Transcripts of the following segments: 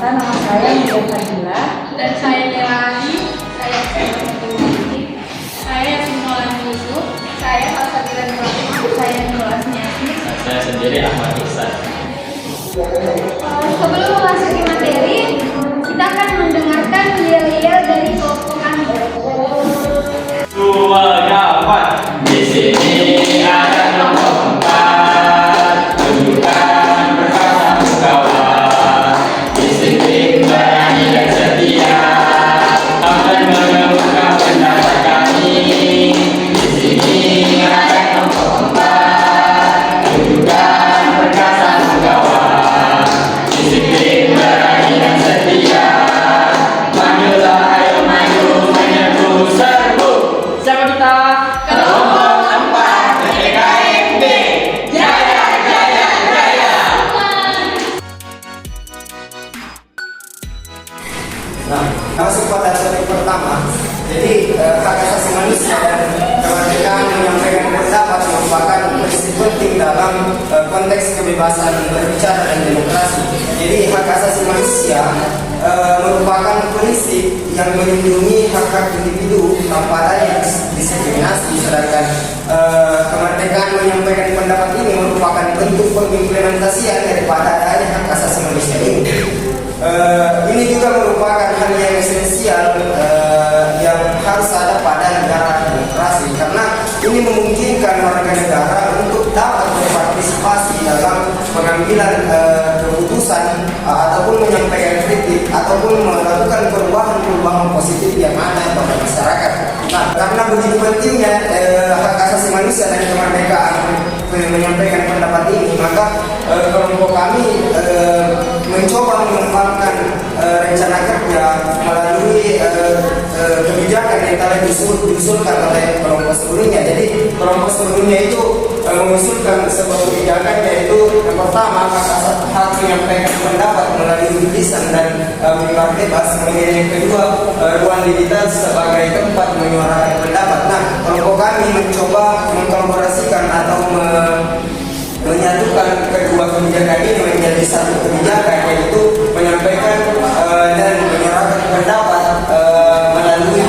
Perkenalkan, nama saya Mulia Fadila. Dan saya Nelani. Saya Yasin Maulana Yusuf. Saya Falsafira Ibrahim. Saya Nurul Asmiati. Saya sendiri Ahmad Ihsan. Sebelum memasuki materi, kita akan mendengarkan yel-yel dari kelompok kami. Dua kawan di sini ada kelompok 4. Tunjukkan bersama kawan, disiplin, berani dan setia, akan menemukan pendapat kami. Di sini ada kelompok 4. Tunjukkan bersama kawan, disiplin, berani dan setia. Majulah, ayo maju, menyerbu serbu. Siapa kita? Kelompok 4 PKMB. Jaya, jaya, jaya. Nah, masuk pada topik pertama. Jadi hak asasi manusia dan kemerdekaan menyampaikan pendapat merupakan prinsip penting dalam konteks kebebasan berbicara dan demokrasi. Jadi hak asasi manusia merupakan prinsip yang melindungi hak-hak individu tanpa adanya diskriminasi, sedangkan kemerdekaan menyampaikan pendapat ini merupakan bentuk pengimplementasian daripada adanya hak asasi manusia ini. Ini juga merupakan hal yang esensial yang harus ada pada negara demokrasi, karena ini memungkinkan warga negara untuk dapat berpartisipasi dalam pengambilan keputusan ataupun menyampaikan kritik ataupun melakukan perubahan-perubahan positif yang ada pada masyarakat. Nah, karena begitu pentingnya hak asasi manusia dan kemerdekaan menyampaikan pendapat ini, maka kelompok kami mencoba mengembangkan rencana kerja melalui kebijakan yang telah diusulkan oleh kelompok sebelumnya. Jadi kelompok sebelumnya itu mengusulkan sebuah kebijakan, yaitu yang pertama hak menyampaikan pendapat melalui tulisan dan mimbar bebas, kemudian yang kedua ruang digital sebagai tempat menyuarakan pendapat. Nah, kelompok kami mencoba mengkolaborasikan atau menyatukan kedua kebijakan ini menjadi satu kebijakan, yaitu menyampaikan dan menyuarakan pendapat melalui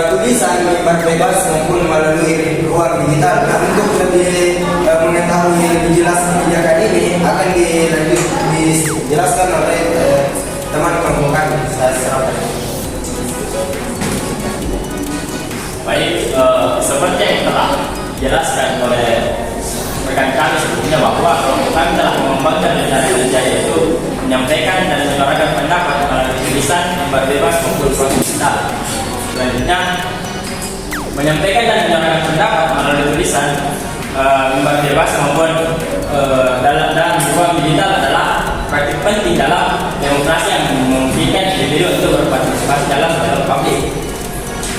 tulisan mimbar bebas maupun melalui ruang digital. Nah, untuk lebih mengetahui lebih jelas kebijakan ini akan dijelaskan oleh teman kelompok kami. Saya serahkan. Baik, seperti yang telah dijelaskan oleh rekan kami sebelumnya, bahwa kelompok kami telah mengembangkan rencana kerja, yaitu menyampaikan dan menyuarakan pendapat melalui tulisan mimbar bebas maupun ruang digital. Selanjutnya, menyampaikan dan menyuarakan pendapat melalui tulisan mimbar bebas maupun dalam ruang digital adalah praktik penting dalam demokrasi yang memungkinkan individu untuk berpartisipasi dalam publik.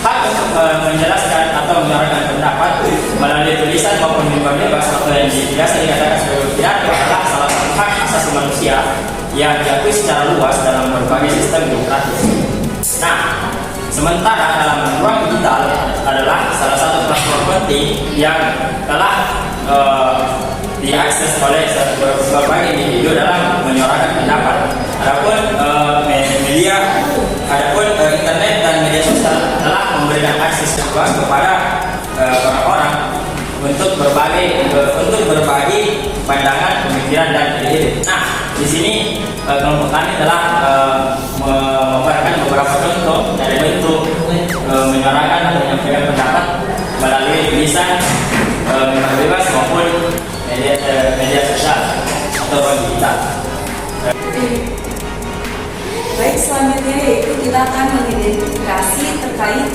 Hak untuk menjelaskan atau menyuarakan pendapat melalui tulisan maupun mimbar bebas atau yang biasa dikatakan sebagai pidato adalah salah satu hak asasi manusia yang diakui secara luas dalam berbagai sistem demokratis. Nah, sementara dalam ruang digital adalah salah satu platform penting yang telah diakses oleh berbagai individu dalam menyuarakan pendapat. Adapun internet dan media sosial telah memberikan akses luas kepada orang-orang untuk berbagi pandangan, pemikiran dan ide. Nah, di sini kelompok kami telah memberikan beberapa contoh dari bentuk menyuarakan dan menyampaikan pendapat melalui tulisan mimbar bebas maupun media sosial atau digital. Baik, selanjutnya yaitu kita akan mengidentifikasi terkait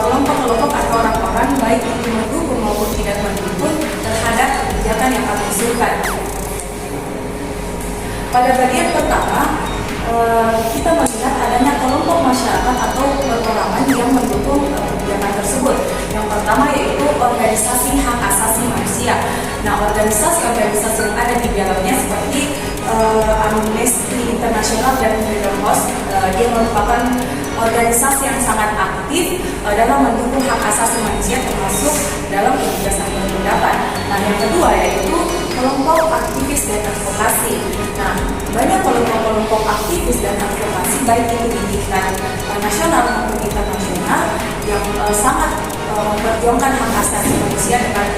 kelompok-kelompok atau orang-orang baik itu mendukung maupun tidak mendukung terhadap kebijakan yang kami usulkan. Pada bagian pertama, kita melihat adanya kelompok masyarakat atau perorangan yang mendukung kebijakan tersebut. Yang pertama yaitu organisasi hak asasi manusia. Nah, organisasi-organisasi yang ada di dalamnya seperti Amnesty International dan Freedom House, dia merupakan organisasi yang sangat aktif dalam mendukung hak asasi manusia, termasuk dalam kebebasan berpendapat. Nah, yang kedua yaitu kelompok aktivis dan advokasi. Nah, banyak kelompok-kelompok aktivis dan baik itu di tingkat nasional maupun internasional yang sangat memperjuangkan hak asasi manusia dengan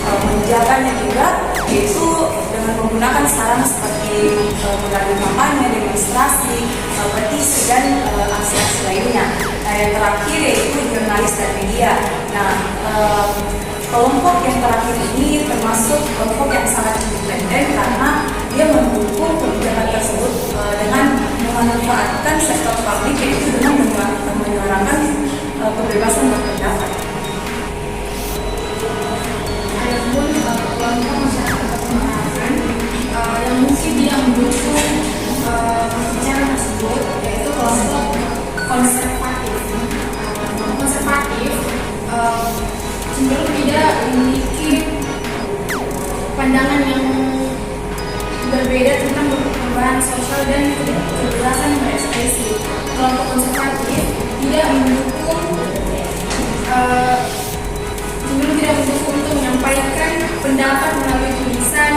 menjaganya juga, yaitu dengan menggunakan sarana seperti melalui kampanye, demonstrasi, petisi dan aksi-aksi lainnya. Nah, yang terakhir yaitu jurnalis dan media. Nah, kelompok yang terakhir ini termasuk kelompok yang sangat independen karena dia mendukung kebijakan tersebut dengan memanfaatkan sektor publik, yaitu dengan menyuarakan kebebasan berpendapat. Adapun kelompok masyarakat perkotaan yang mungkin tidak mendukung pembicaraan tersebut yaitu kelompok konservatif. Konservatif cenderung tidak memiliki pandangan yang berbeda tentang perubahan sosial dan kebebasan berekspresi. Kelompok konservatif tidak mendukung cenderung tidak mendukung untuk menyampaikan pendapat melalui tulisan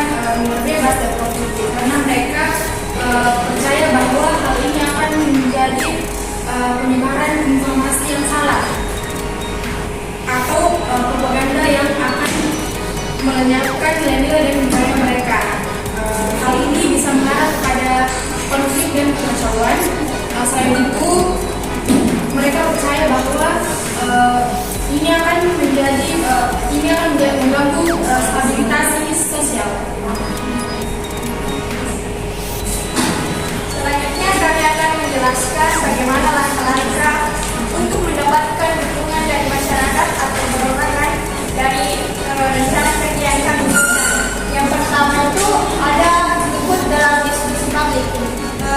bebas dan produktif karena mereka percaya bahwa hal ini akan menjadi penyebaran informasi yang salah atau propaganda yang akan melenyapkan nilai-nilai dan budaya mereka. Hal ini bisa mengarah pada konflik dan kekacauan. Selain itu, mereka percaya bahwa ini akan menjadi mengganggu stabilitas sosial. Selanjutnya kami akan menjelaskan bagaimana langkah-langkah untuk mendapatkan dukungan dari masyarakat atau dorongan dari rencana kerja yang kami berikan. Yang pertama itu ada ikut dalam diskusi publik.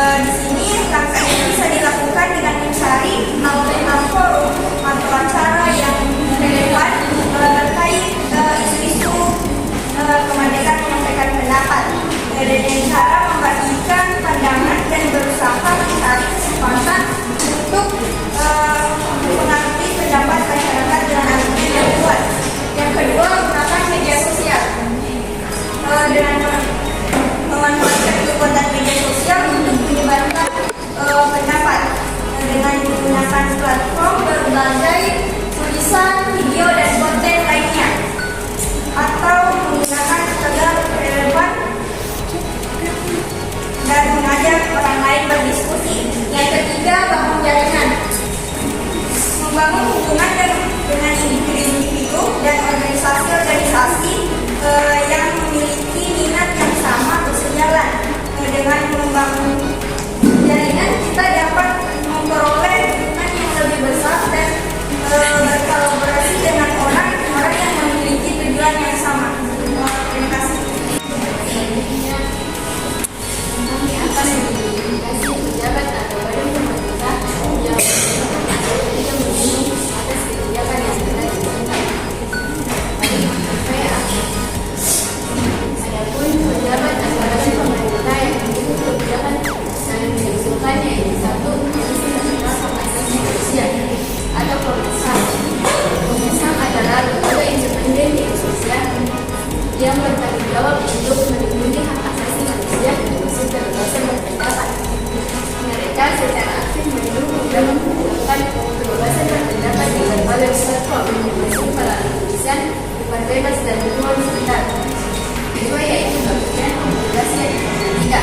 Di sini langkah ini bisa dilakukan dengan mencari outlet forum atau acara yang relevan terkait isu-isu kemerdekaan menyampaikan pendapat dengan cara membagikan pandangan dan berusaha mencari kesempatan untuk mengerti pendapat masyarakat dengan argumen yang kuat. Yang kedua, gunakan media sosial. Dengan memanfaatkan kekuatan media sosial untuk menyebarkan pendapat dengan menggunakan platform berbagai tulisan, video, dan konten lainnya, atau menggunakan tagar relevan dan mengajak orang lain berdiskusi. Yang ketiga, bangun jaringan. Membangun hubungan dengan individu dan organisasi-organisasi yang memiliki minat yang sama atau sejalan. Dengan membangun jaringan, kita dapat memperoleh dukungan yang lebih besar dan berkolaborasi dengan orang-orang yang memiliki tujuan yang sama. Terima kasih. Selanjutnya, kami akan mengidentifikasi pejabat atau badan pemerintah yang tidak mendukung atas kebijakan yang sedang dilakukan. Adapun pejabat atau badan pemerintah yang mendukung kebijakan yang diusulkan yaitu satu, Komisi Nasional Hak Asasi Manusia atau Komnas HAM. Komnas HAM adalah lembaga independen di Indonesia yang bertanggung jawab untuk melindungi hak asasi manusia termasuk kebebasan berpendapat. Mereka secara aktif mendukung dalam menggunakan kebebasan berpendapat di berbagai platform termasuk melalui tulisan, debat bebas dan forum sekitar. Kedua yaitu bagian komunikasi dan informatika.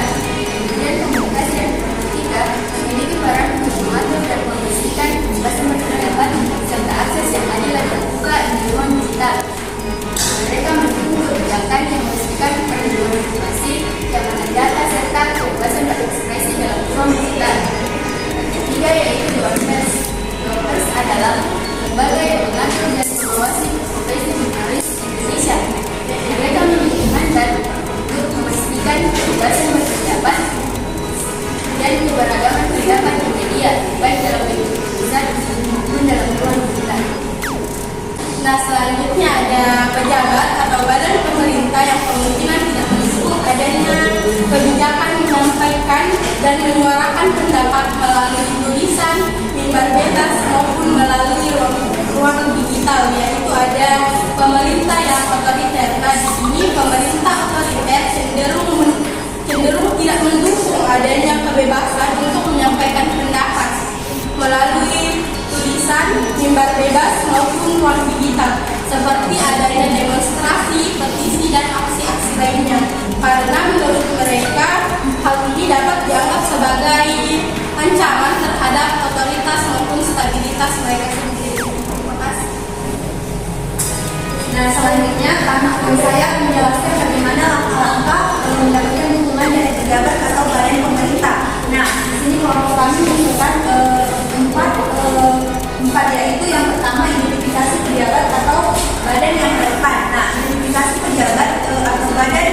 Kemudian komunikasi dan informatika memiliki peran untuk mengatur dan memastikan kebebasan berpendapat serta akses yang adil dan terbuka di ruang digital. Mereka mendukung kebijakan yang memastikan perlindungan informasi, keamanan data serta kebebasan berekspresi dalam ruang digital. Ketiga yaitu Dewan Pers. Dewan Pers adalah lembaga yang mengatur dan mengawasi profesi jurnalis Indonesia. Mereka memiliki mandat untuk memastikan kebebasan berpendapat dan keberagaman pendapat di media, baik dalam bentuk tulisan maupun dalam ruang digital. Nah, selanjutnya ada pejabat atau badan pemerintah yang kemungkinan tidak mendukung adanya kebijakan menyampaikan dan menyuarakan pendapat melalui tulisan, mimbar bebas maupun melalui ruang digital, yaitu ada pemerintah yang otoriter. Nah, di sini pemerintah otoriter cenderung tidak mendukung adanya kebebasan untuk menyampaikan pendapat melalui tulisan, mimbar bebas maupun ruang digital, seperti adanya demonstrasi, petisi, dan aksi-aksi lainnya. Karena menurut mereka, hal ini dapat dianggap sebagai ancaman terhadap otoritas maupun stabilitas mereka sendiri. Terima kasih. Nah, selanjutnya karena saya menjelaskan bagaimana langkah-langkah mendapatkan dukungan dari pejabat atau badan pemerintah. Nah, di sini kelompok kami menyebutkan empat, yaitu yang pertama identifikasi pejabat atau badan yang relevan. Nah, identifikasi pejabat atau badan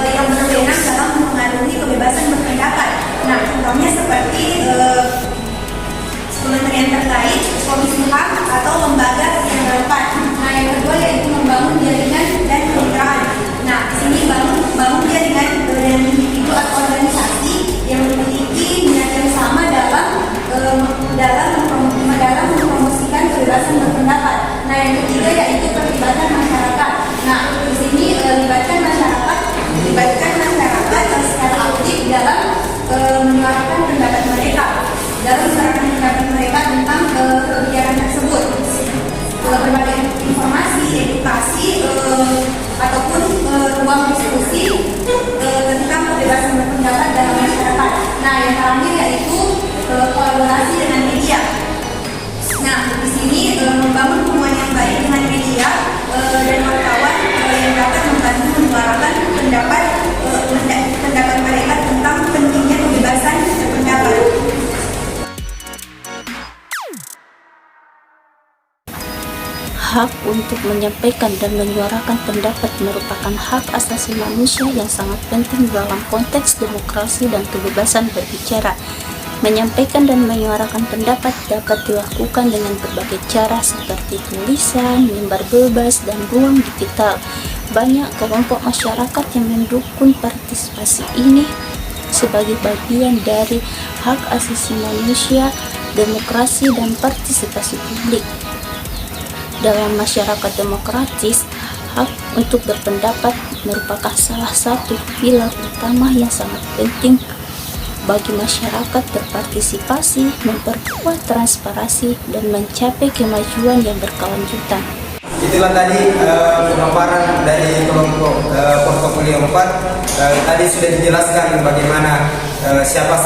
yang berwenang dalam mengaruhi kebebasan berpendapat. Nah, contohnya seperti kementerian terkait, komisi HAM atau lembaga yang relevan. Nah, yang kedua yaitu membangun jaringan dan kemitraan. Nah, di sini bangun jaringan dengan individu atau organisasi yang memiliki niat yang sama dalam mempromosikan kebebasan berpendapat. Nah, yang ketiga yaitu perlibatan masyarakat. Nah, di sini melibatkan masyarakat secara aktif dalam menyuarakan pendapat mereka, tentang kebijakan tersebut. Berbagai informasi, edukasi, ataupun ruang diskusi tentang kebebasan berpendapat dalam masyarakat. Nah, yang terakhir yaitu kolaborasi dengan media. Nah, di sini membangun hubungan yang baik dengan media dan wartawan yang dapat membantu menyuarakan pendapat mereka tentang pentingnya kebebasan berpendapat. Hak untuk menyampaikan dan menyuarakan pendapat merupakan hak asasi manusia yang sangat penting dalam konteks demokrasi dan kebebasan berbicara. Menyampaikan dan menyuarakan pendapat dapat dilakukan dengan berbagai cara seperti tulisan, mimbar bebas, dan ruang digital. Banyak kelompok masyarakat yang mendukung partisipasi ini sebagai bagian dari hak asasi manusia, demokrasi, dan partisipasi publik. Dalam masyarakat demokratis, hak untuk berpendapat merupakan salah satu pilar utama yang sangat penting bagi masyarakat berpartisipasi, memperkuat transparansi, dan mencapai kemajuan yang berkelanjutan. Itulah tadi pemaparan dari kelompok portofolio 4. Tadi sudah dijelaskan bagaimana siapa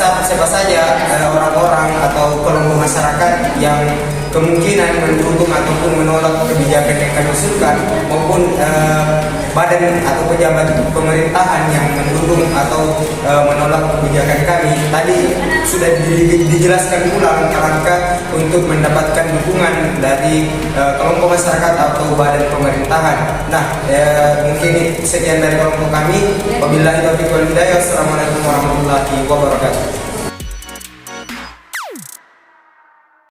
saja orang-orang atau kelompok masyarakat yang kemungkinan mendukung ataupun menolak kebijakan yang kami usulkan, maupun badan atau pejabat pemerintahan yang mendukung atau menolak kebijakan kami. Tadi sudah dijelaskan pula langkah-langkah untuk mendapatkan dukungan dari kelompok masyarakat atau badan pemerintahan. Nah, mungkin sekian dari kelompok kami. Wabillahi taufiq wal hidayah. Assalamualaikum warahmatullahi wabarakatuh.